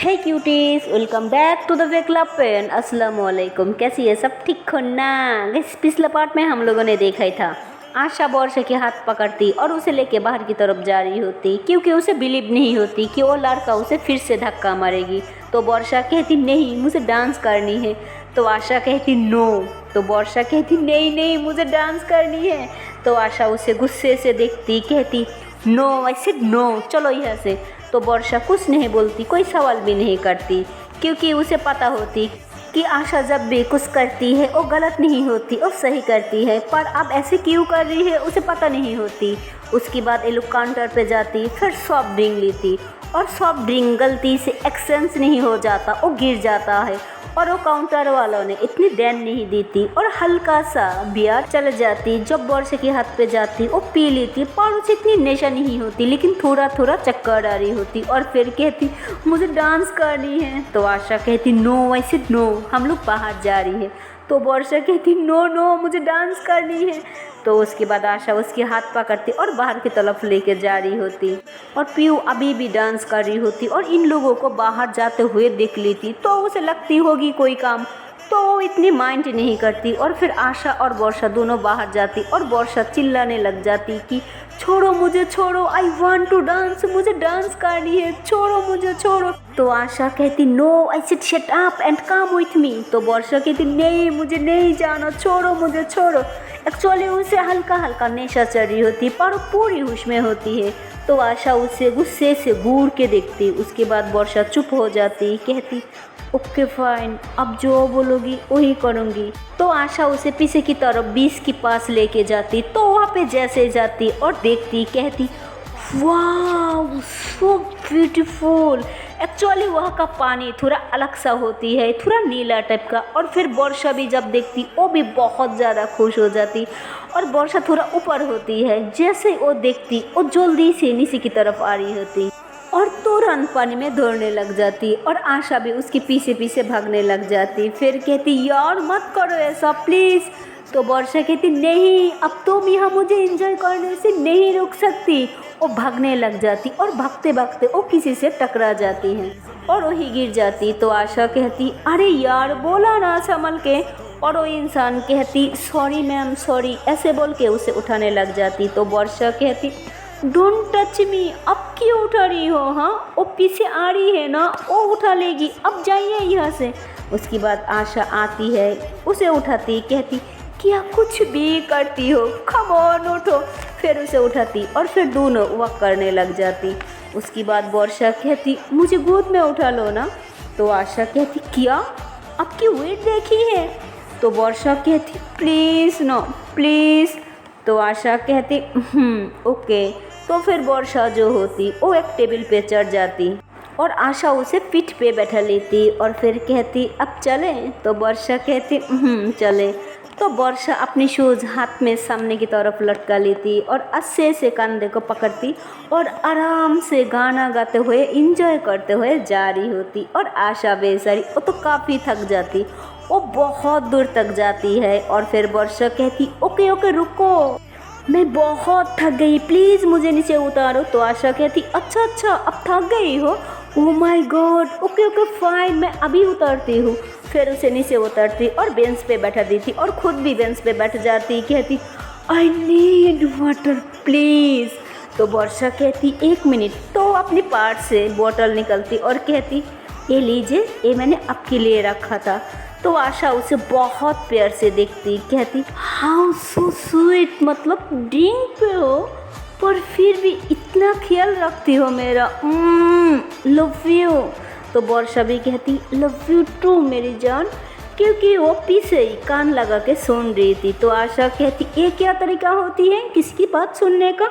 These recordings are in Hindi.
Hey cuties, welcome back to the way club pen. अस्सलाम वालेकुम। कैसी है? सब ठीक हो ना? पिछले पार्ट में हम लोगों ने देखा ही था, आशा वर्षा के हाथ पकड़ती और उसे लेके बाहर की तरफ जा रही होती, क्योंकि उसे बिलीव नहीं होती कि वो लड़का उसे फिर से धक्का मारेगी। तो वर्षा कहती नहीं, मुझे डांस करनी है। तो आशा कहती नो। तो वर्षा कहती नहीं नहीं, मुझे डांस करनी है। तो आशा उसे गुस्से से देखती, कहती नो, आई सेड नो, चलो यहाँ से। तो वर्षा कुछ नहीं बोलती, कोई सवाल भी नहीं करती, क्योंकि उसे पता होती कि आशा जब भी कुछ करती है वो गलत नहीं होती और सही करती है, पर अब ऐसे क्यों कर रही है उसे पता नहीं होती। उसके बाद ये लोग काउंटर पे जाती, फिर सॉफ्ट ड्रिंक लेती और सॉफ्ट ड्रिंक गलती से एक्सचेंज नहीं हो जाता, वो गिर जाता है और वो काउंटर वालों ने इतनी ध्यान नहीं देती और हल्का सा बियर चल जाती। जब वर्षा के हाथ पे जाती वो पी लेती, पर उसे इतनी नशा नहीं होती, लेकिन थोड़ा थोड़ा चक्कर आ रही होती और फिर कहती मुझे डांस करनी है। तो आशा कहती नो, वैसे नो, हम लोग बाहर जा रही है। तो वर्षा कहती नो नो, मुझे डांस करनी है। तो उसके बाद आशा उसके हाथ पकड़ती और बाहर की तरफ लेके जा रही होती और पीयू अभी भी डांस कर रही होती और इन लोगों को बाहर जाते हुए देख लेती, तो उसे लगती होगी कोई काम, तो वो इतनी माइंड नहीं करती। और फिर आशा और वर्षा दोनों बाहर जाती और वर्षा चिल्लाने लग जाती कि छोड़ो मुझे, छोड़ो, आई वांट टू डांस, मुझे डांस करनी है, छोड़ो मुझे, छोड़ो। तो आशा कहती no, I said shut up and come with me. तो वर्षा कहती नहीं, मुझे नहीं जाना, छोड़ो मुझे, छोड़ो। एक्चुअली उसे हल्का हल्का नशा चढ़ रही होती, पर पूरी होश में होती है। तो आशा उसे गुस्से से घूर के देखती। उसके बाद वर्षा चुप हो जाती, कहती ओके फाइन, अब जो बोलोगी वही करूँगी। तो आशा उसे पीछे की तरफ बीच के पास लेके जाती, तो वहाँ पे जैसे जाती और देखती, कहती वाह सो ब्यूटीफुल। एक्चुअली वहाँ का पानी थोड़ा अलग सा होती है, थोड़ा नीला टाइप का। और फिर वर्षा भी जब देखती वो भी बहुत ज़्यादा खुश हो जाती और वर्षा थोड़ा ऊपर होती है, जैसे वो देखती वो जल्दी से नीचे की तरफ आ रही होती और तुरंत पानी में दौड़ने लग जाती और आशा भी उसके पीछे पीछे भागने लग जाती। फिर कहती यार मत करो ऐसा प्लीज़। तो वर्षा कहती नहीं, अब तुम यहाँ मुझे एंजॉय करने से नहीं रोक सकती। वो भागने लग जाती और भागते भागते वो किसी से टकरा जाती हैं और वही गिर जाती। तो आशा कहती अरे यार बोला ना संभल के। और वो इंसान कहती सॉरी मैम सॉरी, ऐसे बोल के उसे उठाने लग जाती। तो वर्षा कहती डोंट टच मी, अब क्यों उठा रही हो? हाँ, वो पीछे आ रही है ना, वो उठा लेगी, अब जाइए यहाँ से। उसके बाद आशा आती है, उसे उठाती, कहती क्या कुछ भी करती हो, कम ऑन उठो। फिर उसे उठाती और फिर दोनों वॉक करने लग जाती। उसके बाद वर्षा कहती मुझे गोद में उठा लो ना। तो आशा कहती क्या, आपकी वेट देखी है? तो वर्षा कहती प्लीज़ नो प्लीज़। तो आशा कहती ओके। तो फिर वर्षा जो होती वो एक टेबल पे चढ़ जाती और आशा उसे पीठ पे बैठा लेती और फिर कहती अब चलें? तो वर्षा कहती चले। तो वर्षा अपनी शूज़ हाथ में सामने की तरफ लटका लेती और अच्छे से कंधे को पकड़ती और आराम से गाना गाते हुए इंजॉय करते हुए जा रही होती। और आशा बेचारी वो तो काफ़ी थक जाती, वो बहुत दूर तक जाती है। और फिर वर्षा कहती ओके ओके रुको, मैं बहुत थक गई, प्लीज़ मुझे नीचे उतारो। तो आशा कहती अच्छा अच्छा, अब थक गई हो? Oh my God, okay okay fine, मैं अभी उतरती हूँ। फिर उसे नीचे उतरती और बेंच पे बैठा देती और खुद भी बेंच पे बैठ जाती, कहती आई नीड वाटर प्लीज़। तो वर्षा कहती एक मिनट। तो अपनी पार्ट से बोतल निकलती और कहती ये लीजिए, ये मैंने आपके लिए रखा था। तो आशा उसे बहुत प्यार से देखती, कहती हाउ सो स्वीट, मतलब ड्रिंक पे हो पर फिर भी इतना ख्याल रखती हो मेरा, लव यू। तो वर्षा भी कहती लव यू टू मेरी जान, क्योंकि वो पीछे ही कान लगा के सुन रही थी। तो आशा कहती ये क्या तरीका होती है किसी की बात सुनने का?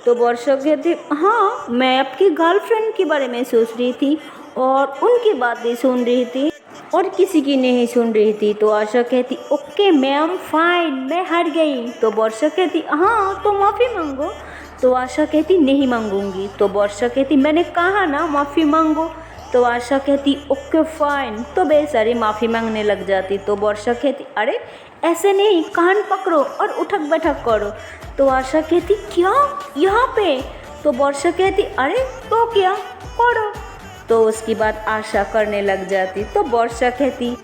तो वर्षा कहती हाँ, मैं आपकी गर्लफ्रेंड के बारे में सोच रही थी और उनकी बातें सुन रही थी और किसी की नहीं सुन रही थी। तो आशा कहती ओके मैम फाइन, मैं हार गई। तो वर्षा कहती हाँ तो माफ़ी मांगो। तो आशा कहती नहीं मांगूंगी। तो वर्षा कहती मैंने कहा ना माफ़ी मांगो। तो आशा कहती ओके फाइन। तो बेचारी माफ़ी मांगने लग जाती। तो वर्षा कहती अरे ऐसे नहीं, कान पकड़ो और उठक बैठक करो। तो आशा कहती क्या यहाँ पे? तो वर्षा कहती अरे तो क्या करो। तो उसके बाद आशा करने लग जाती। तो वर्षा कहती,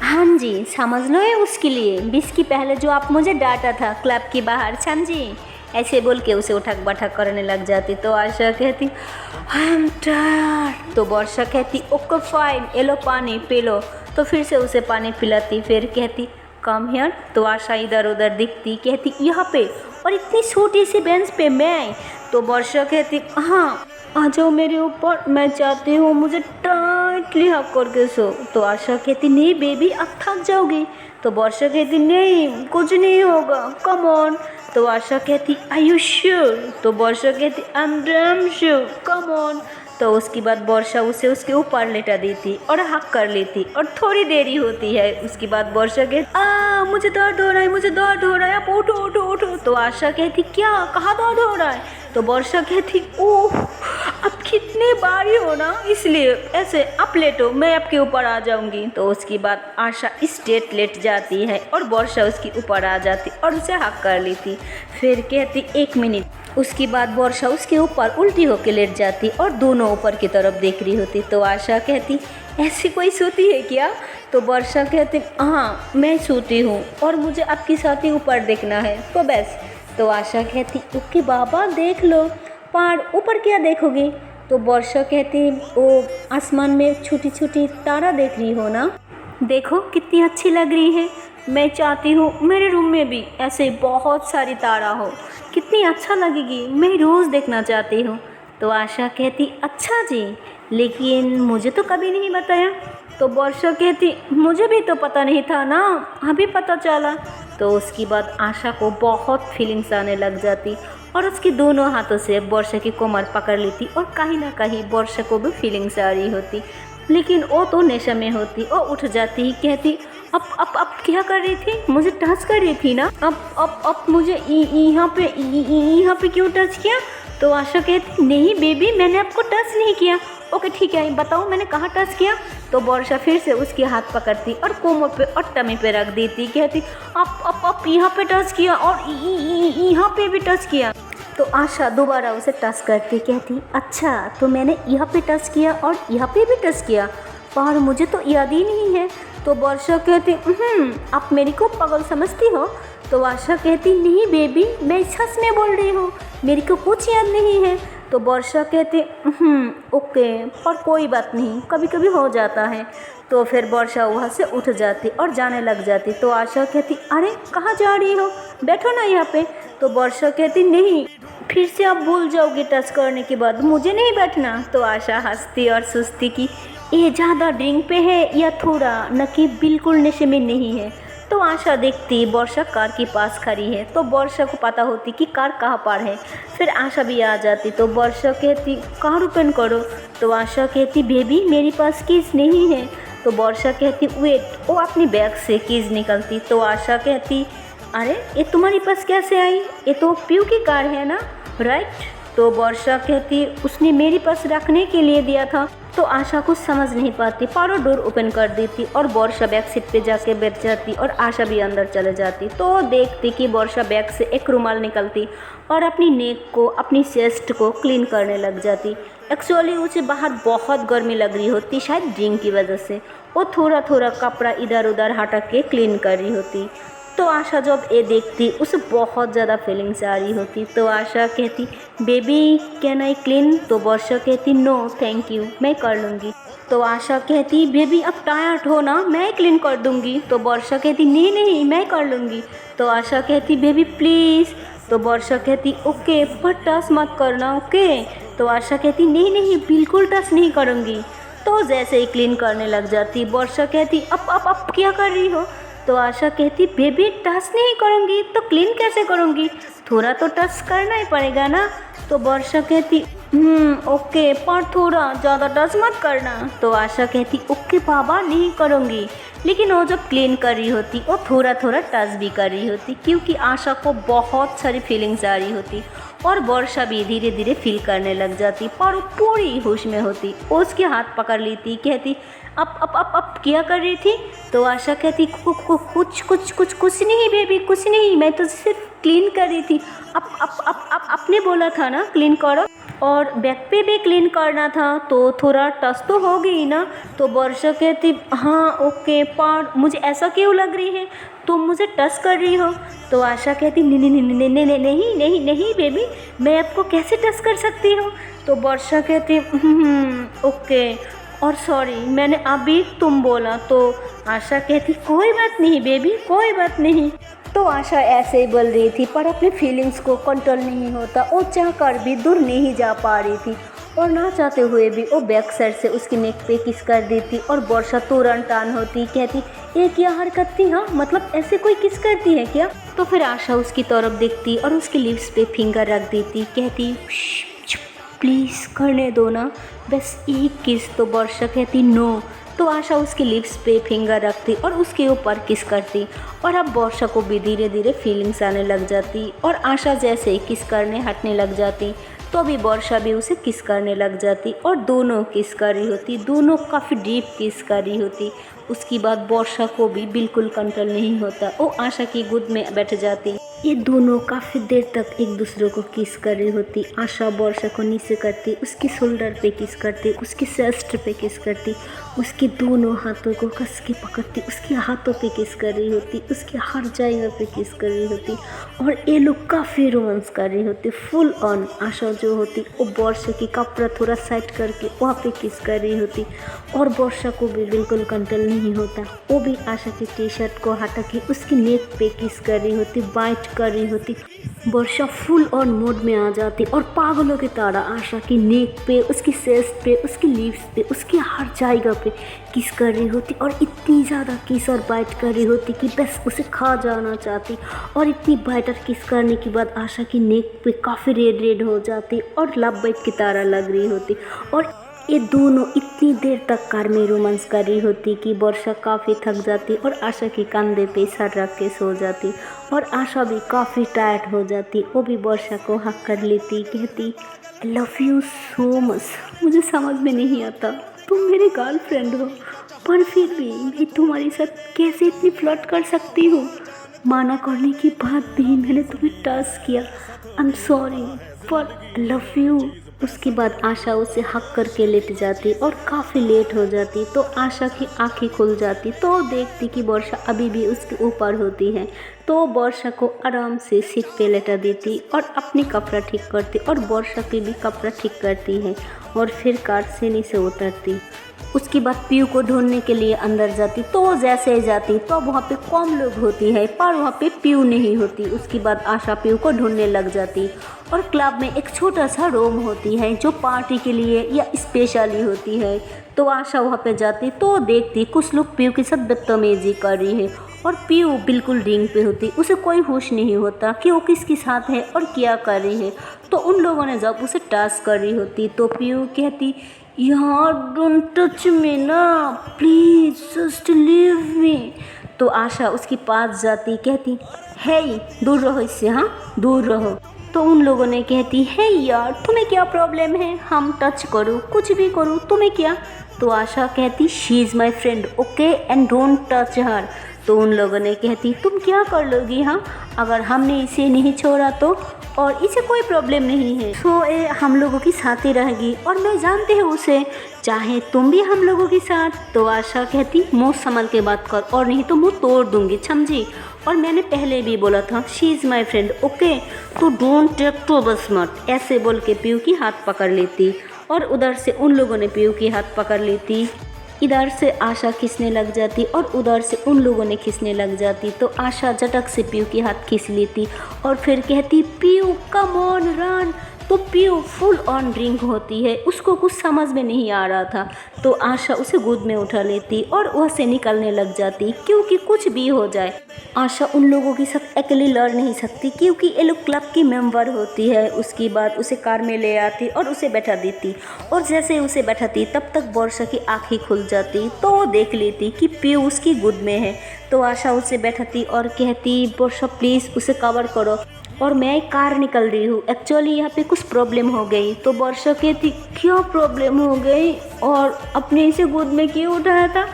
हाँ जी समझ लो है उसके लिए 20 की पहले जो आप मुझे डांटा था क्लब के बाहर, समझी, ऐसे बोल के उसे उठक बैठक करने लग जाती। तो आशा कहती आई एम टायर्ड। तो वर्षा कहती ओके फाइन, ये लो पानी पी लो। तो फिर से उसे पानी पिलाती, फिर कहती कम हियर। तो आशा इधर उधर दिखती, कहती यहाँ पे, और इतनी छोटी सी बेंच पे मैं। तो वर्षा कहती हाँ आ जाओ मेरे ऊपर, मैं चाहती हूँ मुझे टाइटली हक करके सो। तो आशा कहती नहीं बेबी अब थक जाओगी। तो वर्षा कहती नहीं कुछ नहीं होगा, कम ऑन। तो आशा कहती आर यू श्योर। तो वर्षा कहती I am damn sure, come on. तो उसके बाद वर्षा उसे उसके ऊपर लेटा देती और हक कर लेती, और थोड़ी देरी होती है। उसके बाद वर्षा कहती मुझे दर्द हो रहा है, मुझे दर्द हो रहा है, आप उठो उठो उठो। तो आशा कहती क्या, कहाँ दर्द हो रहा है। तो वर्षा कहती ओह अब कितने बारी हो ना, इसलिए ऐसे आप लेटो, मैं आपके ऊपर आ जाऊंगी। तो उसके बाद आशा स्ट्रेट लेट जाती है और वर्षा उसके ऊपर आ जाती और उसे हक कर लेती। फिर कहती 1 मिनट। उसके बाद वर्षा उसके ऊपर उल्टी होकर लेट जाती और दोनों ऊपर की तरफ देख रही होती। तो आशा कहती ऐसी कोई सोती है क्या। तो वर्षा कहती हाँ मैं सोती हूँ और मुझे आपके साथ ही ऊपर देखना है, तो बस। तो आशा कहती ओके बाबा देख लो, पर ऊपर क्या देखोगी। तो वर्षा कहती ओ आसमान में छोटी छोटी तारा देख रही हो ना, देखो कितनी अच्छी लग रही है, मैं चाहती हूँ मेरे रूम में भी ऐसे बहुत सारी तारा हो, कितनी अच्छा लगेगी, मैं रोज़ देखना चाहती हूँ। तो आशा कहती अच्छा जी, लेकिन मुझे तो कभी नहीं बताया। तो वर्षा कहती मुझे भी तो पता नहीं था ना, अभी पता चला। तो उसके बाद आशा को बहुत फीलिंग्स आने लग जाती और उसकी दोनों हाथों से वर्षा की कमर पकड़ लेती और कहीं ना कहीं वर्षा को भी फीलिंग्स आ रही होती, लेकिन वो तो नशे में होती। वो उठ जाती ही कहती अब क्या कर रही थी, मुझे टच कर रही थी ना, अब मुझे यहाँ पे क्यों टच किया। तो आशा कहती नहीं बेबी मैंने आपको टच नहीं किया। ओके ठीक है बताओ मैंने कहाँ टच किया। तो वर्षा फिर से उसके हाथ पकड़ती और कोमर पे और टमी पे रख देती, कहती अब यहाँ पे टच किया और यहाँ पे भी टच किया। तो आशा दोबारा उसे टच करती, कहती अच्छा तो मैंने यहाँ पे टच किया और यहाँ पे भी टच किया, पर मुझे तो याद ही नहीं है। तो वर्षा कहती आप मेरी को पागल समझती हो। तो आशा कहती नहीं बेबी मैं सच में बोल रही हूँ, मेरी को कुछ याद नहीं है। तो वर्षा कहती ओके पर कोई बात नहीं, कभी कभी हो जाता है। तो फिर वर्षा वहाँ से उठ जाती और जाने लग जाती। तो आशा कहती अरे कहाँ जा रही हो, बैठो ना यहाँ पे। तो वर्षा कहती नहीं फिर से आप भूल जाओगे टच करने के बाद, मुझे नहीं बैठना। तो आशा हंसती और सोचती कि ये ज़्यादा ड्रिंक पे है या थोड़ा, न कि बिल्कुल नशे में नहीं है। तो आशा देखती वर्षा कार के पास खड़ी है, तो वर्षा को पता होती कि कार कहाँ पर है। फिर आशा भी आ जाती। तो वर्षा कहती कार ओपन करो। तो आशा कहती बेबी मेरे पास कीज नहीं है। तो वर्षा कहती वेट, वो अपनी बैग से कीज निकलती। तो आशा कहती अरे ये तुम्हारे पास कैसे आई, ये तो पीयू की कार है ना, राइट। तो वर्षा कहती उसने मेरे पास रखने के लिए दिया था। तो आशा कुछ समझ नहीं पाती, पर वो डोर ओपन कर देती और वर्षा बैक सीट पे जाके बैठ जाती और आशा भी अंदर चले जाती। तो देखती कि वर्षा बैग से एक रुमाल निकलती और अपनी नेक को, अपनी चेस्ट को क्लीन करने लग जाती। एक्चुअली उसे बाहर बहुत गर्मी लग रही होती, शायद ड्रिंक की वजह से। वो थोड़ा थोड़ा कपड़ा इधर उधर हटा के क्लीन कर रही होती। तो आशा जब ये देखती उसे बहुत ज़्यादा फीलिंग्स आ रही होती। तो आशा कहती बेबी कैन आई क्लीन। तो वर्षा कहती नो थैंक यू मैं कर लूँगी। तो आशा कहती बेबी अब टायर्ड हो ना, मैं क्लीन कर दूँगी। तो वर्षा कहती नहीं नहीं मैं कर लूँगी। तो आशा कहती बेबी प्लीज़। तो वर्षा कहती ओके पर टच मत करना ओके। तो आशा कहती नहीं नहीं बिल्कुल टच नहीं करूँगी। तो जैसे ही क्लीन करने लग जाती वर्षा कहती अब क्या कर रही हो। तो आशा कहती बेबी टच नहीं करूँगी तो क्लीन कैसे करूँगी, थोड़ा तो टच करना ही पड़ेगा ना। तो वर्षा कहती ओके पर थोड़ा ज़्यादा टच मत करना। तो आशा कहती ओके बाबा नहीं करूँगी। लेकिन वो जब क्लीन कर रही होती वो थोड़ा थोड़ा टच भी कर रही होती, क्योंकि आशा को बहुत सारी फीलिंग्स आ रही होती और वर्षा भी धीरे धीरे फील करने लग जाती, पर वो पूरी होश में होती। वो उसके हाथ पकड़ लेती, कहती अब क्या कर रही थी। तो आशा कहती कुछ नहीं बेबी कुछ नहीं, मैं तो सिर्फ क्लीन कर रही थी। अब आपने बोला था ना क्लीन करो। और बैक पे भी क्लीन करना था तो थोड़ा टच तो हो गई ना। तो वर्षा कहती हाँ ओके, पर मुझे ऐसा क्यों लग रही है, तुम मुझे टच कर रही हो। तो आशा कहती नहीं नहीं नहीं नहीं नहीं नहीं नहीं नहीं बेबी, मैं आपको कैसे टच कर सकती हूँ। तो वर्षा कहती ओके, और सॉरी मैंने अभी तुम बोला। तो आशा कहती कोई बात नहीं बेबी, कोई बात नहीं। तो आशा ऐसे ही बोल रही थी, पर अपनी फीलिंग्स को कंट्रोल नहीं होता, वो चाह कर भी दूर नहीं जा पा रही थी, और ना चाहते हुए भी वो बैक साइड से उसकी नेक पे किस कर देती। और वर्षा तुरंत टान होती, कहती ये क्या हरकत थी, हाँ मतलब ऐसे कोई किस करती है क्या। तो फिर आशा उसकी तरफ देखती और उसकी लिप्स पे फिंगर रख देती, कहती प्लीज़ करने दो ना, बस एक किस। तो वर्षा कहती नो। तो आशा उसकी लिप्स पे फिंगर रखती और उसके ऊपर किस करती, और अब वर्षा को भी धीरे धीरे फीलिंग्स आने लग जाती। और आशा जैसे ही किस करने हटने लग जाती तो अभी वर्षा भी उसे किस करने लग जाती, और दोनों किस कर रही होती, दोनों काफ़ी डीप किस कर रही होती। उसके बाद वर्षा को भी बिल्कुल कंट्रोल नहीं होता, वो आशा की गोद में बैठ जाती। ये दोनों काफ़ी देर तक एक दूसरे को किस कर रही होती। आशा वर्षा को नीचे करती, उसकी शोल्डर पे किस करती, उसकी चेस्ट पे किस करती, उसके दोनों हाथों को कस के पकड़ती, उसके हाथों पे किस कर रही होती, उसके हर जगह पे किस कर रही होती। और ये लोग काफ़ी रोमांस कर रही होती फुल ऑन। आशा जो होती वो वर्षा की कपड़ा थोड़ा साइड करके वहाँ पे किस कर रही होती, और वर्षा को भी बिल्कुल कंट्रोल नहीं होता, वो भी आशा की टी शर्ट को हटा के उसकी नेक पे किस कर रही होती, बाइट कर रही होती। वर्षा फुल ऑन मोड में आ जाती और पागलों की तरह आशा की नेक पे, उसकी चेस्ट पे, उसकी लिप्स पे, उसकी हर जगह पे किस कर रही होती, और इतनी ज़्यादा किस और बाइट कर रही होती कि बस उसे खा जाना चाहती। और इतनी बाइट और किस करने के बाद आशा की नेक पे काफ़ी रेड रेड हो जाती और लव बाइट की तरह लग रही होती। और ये दोनों इतनी देर तक कार में रोमांस कर रही होती कि वर्षा काफ़ी थक जाती और आशा के कंधे पे सर रख के सो जाती, और आशा भी काफ़ी टायर्ड हो जाती। वो भी वर्षा को हक कर लेती, कहती I love you so much, मुझे समझ में नहीं आता तुम मेरी गर्लफ्रेंड हो, पर फिर भी मैं तुम्हारे साथ कैसे इतनी फ्लर्ट कर सकती हूँ। माना करने के बाद भी मैंने तुम्हें टच किया, आई एम सॉरी पर लव यू। उसके बाद आशा उसे हक करके लेट जाती और काफ़ी लेट हो जाती। तो आशा की आंखें खुल जाती तो देखती कि वर्षा अभी भी उसके ऊपर होती है। तो वर्षा को आराम से सीट पे लेटा देती और अपनी कपड़ा ठीक करती, और वर्षा की भी कपड़ा ठीक करती है, और फिर कार से नीचे उतरती। उसके बाद पीयू को ढूंढने के लिए अंदर जाती। तो जैसे ही जाती तो वहाँ पे कम लोग होती है, पर वहाँ पे पीयू नहीं होती। उसके बाद आशा पीयू को ढूंढने लग जाती, और क्लब में एक छोटा सा रूम होती है जो पार्टी के लिए या स्पेशली होती है। तो आशा वहाँ पे जाती तो देखती कुछ लोग पीयू के साथ बदतमीजी कर रही है, और पीयू बिल्कुल ड्रिंक पे होती, उसे कोई होश नहीं होता कि वो किसके साथ है और क्या कर रही है। तो उन लोगों ने जब उसे टास्क कर रही होती तो पीयू कहती यार डोंट टच मी ना, प्लीज़ जस्ट लीव मी। तो आशा उसके पास जाती, कहती हे दूर रहो इससे, हाँ दूर रहो। तो उन लोगों ने कहती है यार तुम्हें क्या प्रॉब्लम है, हम टच करो कुछ भी करो तुम्हें क्या। तो आशा कहती she is my friend okay and don't touch her. तो उन लोगों ने कहती तुम क्या कर लोगी, हाँ अगर हमने इसे नहीं छोड़ा तो, और इसे कोई प्रॉब्लम नहीं है, सो ये हम लोगों की साथ ही रहेगी, और मैं जानती हूँ उसे, चाहे तुम भी हम लोगों के साथ। तो आशा कहती मुँह संभल के बात कर, और नहीं तो मुँह तोड़ दूंगी समझी, और मैंने पहले भी बोला था she is my friend okay, तो डोंट टेक टू बस मत। ऐसे बोल के पीयू की हाथ पकड़ लेती, और उधर से उन लोगों ने पीयू की हाथ पकड़ लेती। इधर से आशा खींचने लग जाती और उधर से उन लोगों ने खींचने लग जाती। तो आशा झटक से पीयू की हाथ खींच लेती और फिर कहती पीयू कम ऑन रन। तो पीयू फुल ऑन ड्रिंक होती है, उसको कुछ समझ में नहीं आ रहा था। तो आशा उसे गोद में उठा लेती और वहाँ से निकलने लग जाती, क्योंकि कुछ भी हो जाए आशा उन लोगों के साथ अकेली लड़ नहीं सकती, क्योंकि ये लोग क्लब की मेंबर होती है। उसके बाद उसे कार में ले आती और उसे बैठा देती, और जैसे उसे बैठाती तब तक वर्षा की आँखें खुल जाती। तो वो देख लेती कि पीयू उसकी गोद में है। तो आशा उसे बैठाती और कहती वर्षा प्लीज़ उसे कवर करो, और मैं कार निकल रही हूँ, एक्चुअली यहाँ पे कुछ प्रॉब्लम हो गई। तो वर्षा कहती क्या प्रॉब्लम हो गई, और अपने इसे गोद में क्यों उठाया था।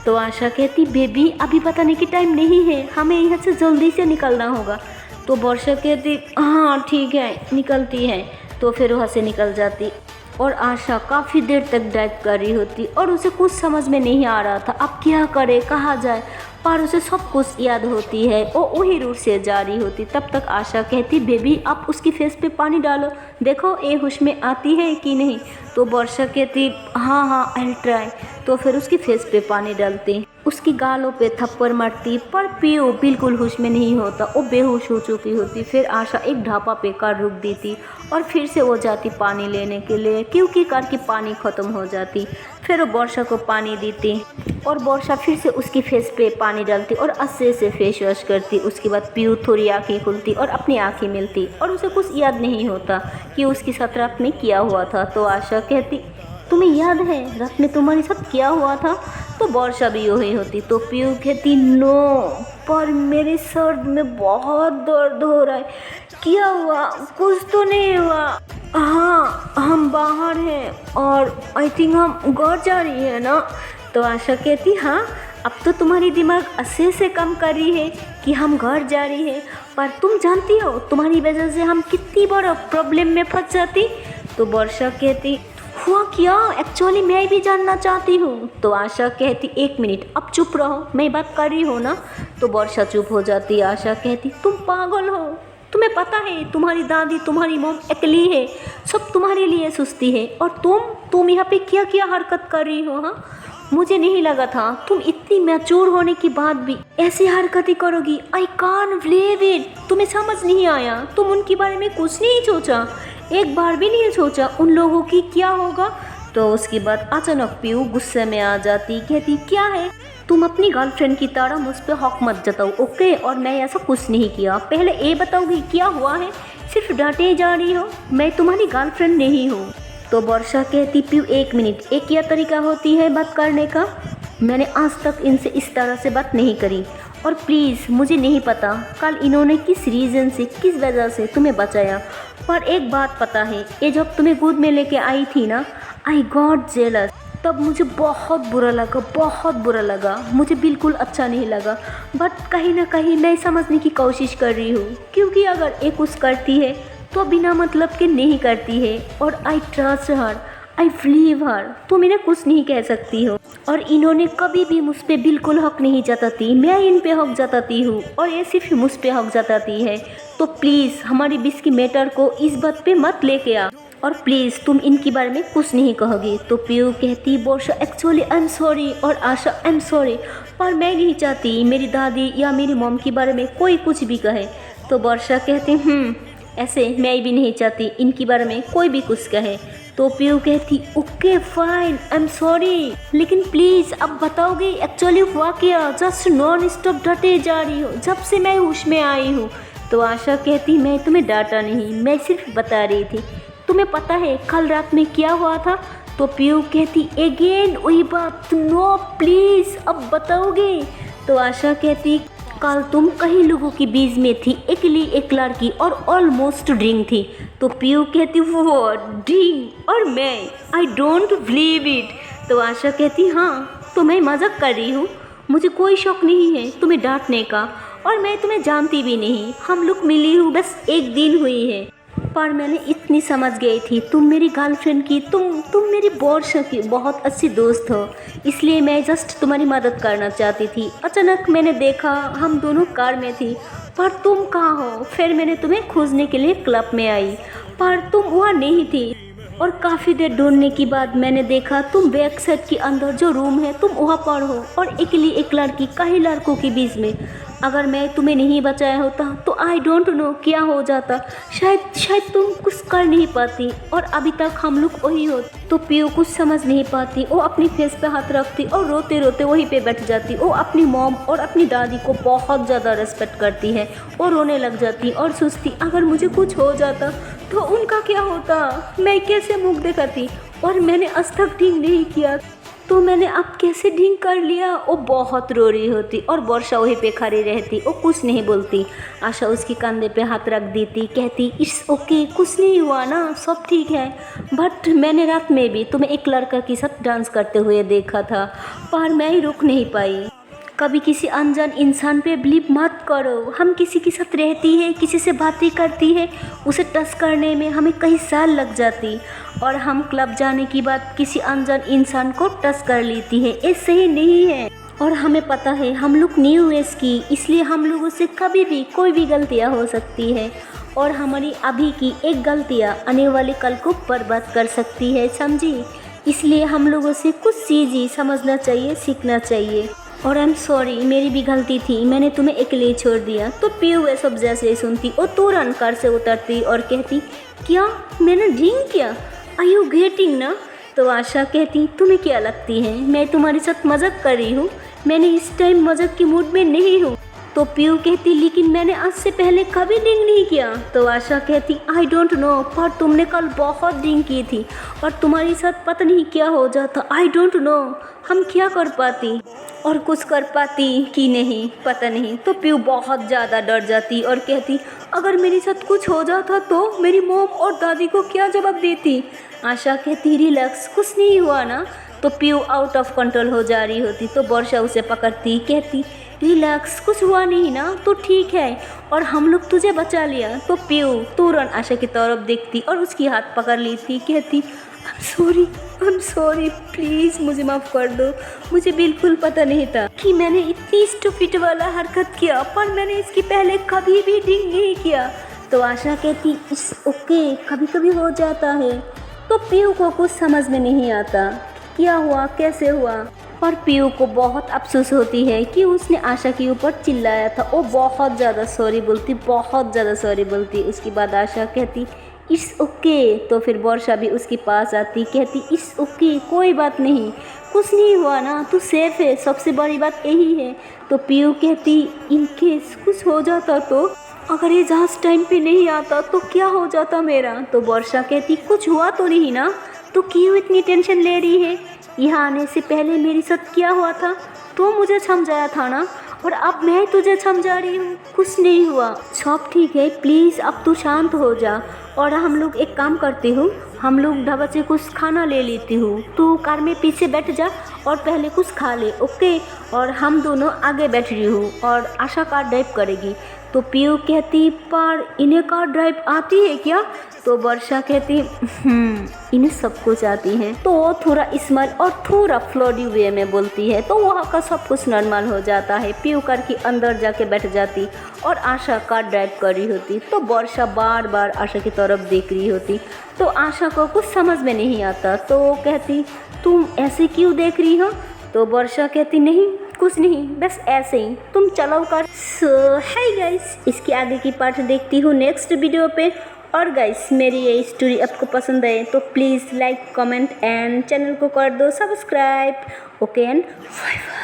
तो आशा कहती बेबी अभी बताने की टाइम नहीं है, हमें यहाँ से जल्दी से निकलना होगा। तो वर्षा कहती हाँ ठीक है निकलती है। तो फिर वहाँ से निकल जाती और आशा काफ़ी देर तक ड्राइव कर रही होती और उसे कुछ समझ में नहीं आ रहा था अब क्या करे, कहाँ जाए। पर उसे सब कुछ याद होती है और वही रूट से जा रही होती। तब तक आशा कहती बेबी आप उसकी फेस पे पानी डालो, देखो ये होश में आती है कि नहीं। तो वर्षा कहती हाँ हाँ आई ट्राई। तो फिर उसकी फेस पे पानी डालती, उसकी गालों पे थप्पड़ मारती, पर पीयू बिल्कुल होश में नहीं होता, वो बेहोश हो चुकी होती। फिर आशा एक ढाबा पे कार रुक देती और फिर से वो जाती पानी लेने के लिए क्योंकि कार की पानी ख़त्म हो जाती। फिर वो वर्षा को पानी देती और वर्षा फिर से उसकी फेस पे पानी डालती और अच्छे से फेस वॉश करती। उसके बाद पीयू थोड़ी आँखें खुलती और अपनी आँखें मिलती और उसे कुछ याद नहीं होता कि उसके साथ रात में क्या हुआ था। तो आशा कहती तुम्हें याद है रात में तुम्हारे साथ क्या हुआ था। तो वर्षा भी वही होती। तो पीयू कहती नो, पर मेरे सर में बहुत दर्द हो रहा है। क्या हुआ, कुछ तो नहीं हुआ। हाँ हम बाहर हैं और आई थिंक हम घर जा रही है ना। तो आशा कहती हाँ अब तो तुम्हारी दिमाग अच्छे से काम कर रही है कि हम घर जा रही है, पर तुम जानती हो तुम्हारी वजह से हम कितनी बड़ा प्रॉब्लम में फंस जाती। तो वर्षा कहती हुआ क्या, एक्चुअली मैं भी जानना चाहती हूँ। तो आशा कहती एक मिनट अब चुप रहो, मैं बात कर रही हूँ ना। तो वर्षा चुप हो जाती। आशा कहती तुम पागल हो, तुम्हें पता है तुम्हारी दादी तुम्हारी मॉम अकेली है, सब तुम्हारे लिए सोचती है और तुम यहाँ पे क्या क्या हरकत कर रही हो। हाँ मुझे नहीं लगा था तुम इतनी मैच्योर होने के बाद भी ऐसी हरकतें करोगी। आई कांट बिलीव इट, तुम्हें समझ नहीं आया, तुम उनके बारे में कुछ नहीं सोचा, एक बार भी नहीं सोचा उन लोगों की क्या होगा। तो उसके बाद अचानक पीयू गुस्से में आ जाती, कहती क्या है तुम अपनी गर्लफ्रेंड की तरह मुझ पे हक मत जताओ ओके, और मैं ऐसा कुछ नहीं किया। पहले ये बताओगी क्या हुआ है, सिर्फ डांटे जा रही हो, मैं तुम्हारी गर्लफ्रेंड नहीं हूँ। तो वर्षा कहती पीयू एक मिनट, एक क्या तरीका होती है बात करने का, मैंने आज तक इनसे इस तरह से बात नहीं करी और प्लीज़ मुझे नहीं पता कल इन्होंने किस रीज़न से किस वजह से तुम्हें बचाया, पर एक बात पता है ये जब तुम्हें गोद में लेके आई थी ना आई गॉट जेलस, तब मुझे बहुत बुरा लगा, बहुत बुरा लगा, मुझे बिल्कुल अच्छा नहीं लगा। बट कहीं ना कहीं मैं समझने की कोशिश कर रही हूँ क्योंकि अगर ये कुछ करती है तो बिना मतलब के नहीं करती है और I trust her, I believe हर, तुम इन्हें कुछ नहीं कह सकती हो और इन्होंने कभी भी मुझ पे बिल्कुल हक नहीं जताती, मैं इन पे हक जताती हूँ और ये सिर्फ मुझ पे हक जताती है। तो प्लीज़ हमारी बीच की मैटर को इस बात पे मत लेके आ और प्लीज़ तुम इनके बारे में कुछ नहीं कहोगी। तो पीयू कहती वर्षा एक्चुअली आई एम सॉरी और आशा आई एम सॉरी, पर मैं नहीं चाहती मेरी दादी या मेरी मॉम के बारे में कोई कुछ भी कहे। तो वर्षा कहती ऐसे मैं भी नहीं चाहती इनके बारे में कोई भी कुछ कहे। तो पीयू कहती okay fine I am sorry, लेकिन प्लीज़ अब बताओगे एक्चुअली हुआ क्या, जस्ट नॉन स्टॉप डटे जा रही हो जब से मैं होश में आई हूँ। तो आशा कहती मैं तुम्हें डांटा नहीं, मैं सिर्फ बता रही थी, तुम्हें पता है कल रात में क्या हुआ था। तो पीयू कहती अगेन वही बात, नो प्लीज़ अब बताओगे। तो आशा कहती कल तुम कई लोगों के बीच में थी, अकेली एक लड़की और ऑलमोस्ट ड्रिंक थी। तो पीयू कहती वो ड्रिंक और मैं, आई डोंट बिलीव इट। तो आशा कहती हाँ तो मैं मजाक कर रही हूँ, मुझे कोई शौक नहीं है तुम्हें डांटने का और मैं तुम्हें जानती भी नहीं, हम लोग मिली हूँ बस एक दिन हुई है, पर मैंने इतनी समझ गई थी तुम मेरी गर्लफ्रेंड की, तुम मेरी वर्षा की बहुत अच्छी दोस्त हो, इसलिए मैं जस्ट तुम्हारी मदद करना चाहती थी। अचानक मैंने देखा हम दोनों कार में थी, पर तुम कहाँ हो, फिर मैंने तुम्हें खोजने के लिए क्लब में आई, पर तुम वहाँ नहीं थी और काफ़ी देर ढूंढने के बाद मैंने देखा तुम बैक साइड के अंदर जो रूम है तुम वहाँ पर हो और अकेली एक लड़की कई लड़कों के बीच में। अगर मैं तुम्हें नहीं बचाया होता तो आई डोंट नो क्या हो जाता, शायद तुम कुछ कर नहीं पाती और अभी तक हम लोग वही होते। तो पीयू कुछ समझ नहीं पाती, वो अपनी फेस पे हाथ रखती और रोते रोते वहीं पे बैठ जाती। वो अपनी मॉम और अपनी दादी को बहुत ज़्यादा रिस्पेक्ट करती है और रोने लग जाती और सोचती अगर मुझे कुछ हो जाता तो उनका क्या होता, मैं कैसे मुँह दिखाती, और मैंने आज तक ढींग नहीं किया तो मैंने अब कैसे ढींग कर लिया। वो बहुत रो रही होती और वर्षा वहीं पे खड़ी रहती, वो कुछ नहीं बोलती। आशा उसके कंधे पे हाथ रख देती, कहती इट्स ओके, कुछ नहीं हुआ ना, सब ठीक है, बट मैंने रात में भी तुम्हें एक लड़का के साथ डांस करते हुए देखा था पर मैं ही रुक नहीं पाई। कभी किसी अनजान इंसान पे बिलीव मत करो। हम किसी के साथ रहती है, किसी से बातें करती है, उसे टच करने में हमें कई साल लग जाती, और हम क्लब जाने के बाद किसी अनजान इंसान को टच कर लेती है। ये सही नहीं है। और हमें पता है हम लोग न्यू एज की, इसलिए हम लोगों से कभी भी कोई भी गलतियाँ हो सकती है, और हमारी अभी की एक गलतियाँ आने वाले कल को बर्बाद कर सकती है, समझी। इसलिए हम लोगों से कुछ चीज़ें समझना चाहिए, सीखना चाहिए। और आई एम सॉरी, मेरी भी गलती थी, मैंने तुम्हें अकेले छोड़ दिया। तो पीयू वे सब जैसे ही सुनती और तुरंत कार से उतरती और कहती, क्या मैंने ड्रिंक किया? आर यू गेटिंग ना? तो आशा कहती, तुम्हें क्या लगती है मैं तुम्हारे साथ मजाक कर रही हूँ? मैंने इस टाइम मजाक की मूड में नहीं हूँ। तो पीयू कहती, लेकिन मैंने आज से पहले कभी ड्रिंक नहीं किया। तो आशा कहती, आई डोंट नो, पर तुमने कल बहुत ड्रिंक की थी और तुम्हारे साथ पता नहीं क्या हो जाता। आई डोंट नो, हम क्या कर पाती और कुछ कर पाती कि नहीं पता नहीं। तो पीयू बहुत ज़्यादा डर जाती और कहती, अगर मेरे साथ कुछ हो जाता तो मेरी मॉम और दादी को क्या जवाब देती? आशा कहती, रिलैक्स, कुछ नहीं हुआ ना। तो पीयू आउट ऑफ कंट्रोल हो जा रही होती तो वर्षा उसे पकड़ती, कहती, रिलैक्स, कुछ हुआ नहीं ना, तो ठीक है, और हम लोग तुझे बचा लिया। तो पीयू तुरंत आशा की तरफ देखती और उसकी हाथ पकड़ लेती, कहती, आई एम सॉरी, प्लीज़ मुझे माफ़ कर दो। मुझे बिल्कुल पता नहीं था कि मैंने इतनी स्टूपिड वाला हरकत किया, पर मैंने इसके पहले कभी भी ड्रिंक नहीं किया। तो आशा कहती, इट्स ओके, कभी कभी हो जाता है। तो पीयू को कुछ समझ में नहीं आता क्या हुआ, कैसे हुआ, और पीयू को बहुत अफसोस होती है कि उसने आशा के ऊपर चिल्लाया था। वो बहुत ज़्यादा सॉरी बोलती, बहुत ज़्यादा सॉरी बोलती। उसके बाद आशा कहती, इट्स ओके। तो फिर वर्षा भी उसके पास आती, कहती, इट्स ओके, कोई बात नहीं, कुछ नहीं हुआ ना, तू सेफ है, सबसे बड़ी बात यही है। तो पीयू कहती, इन केस कुछ हो जाता तो, अगर ये जहाज़ टाइम पे नहीं आता तो क्या हो जाता मेरा? तो वर्षा कहती, कुछ हुआ तो नहीं ना, तो क्यों इतनी टेंशन ले रही है? यहाँ आने से पहले मेरे साथ क्या हुआ था तो मुझे समझाया था ना, और अब मैं तुझे समझा रही हूँ, कुछ नहीं हुआ, सब ठीक है, प्लीज़ अब तू शांत हो जा। और हम लोग एक काम करते हो, हम लोग ढाबा से कुछ खाना ले लेती हूँ, तू कार में पीछे बैठ जा और पहले कुछ खा ले, ओके? और हम दोनों आगे बैठ रही हूँ और आशा कार ड्राइव करेगी। तो पीयू कहती, पर इन्हें कार ड्राइव आती है क्या? तो वर्षा कहती, इन्हें सब कुछ आती है। तो वो थोड़ा स्माइल और थोड़ा फ्लोडी वे में बोलती है, तो वहाँ का सब कुछ नॉर्मल हो जाता है। पीयू कार के अंदर जाके बैठ जाती और आशा कार ड्राइव कर रही होती। तो वर्षा बार बार आशा की तरफ देख रही होती। तो आशा को कुछ समझ में नहीं आता, तो वो कहती, तुम ऐसे क्यों देख रही हो? तो वर्षा कहती, नहीं कुछ नहीं, बस ऐसे ही, तुम चलाओ कार। सो हाय गाइस, इसके आगे की पार्ट देखती हूँ नेक्स्ट वीडियो पे। और गाइस, मेरी ये स्टोरी आपको पसंद आए तो please like, comment and channel को कर दो subscribe, okay and bye bye.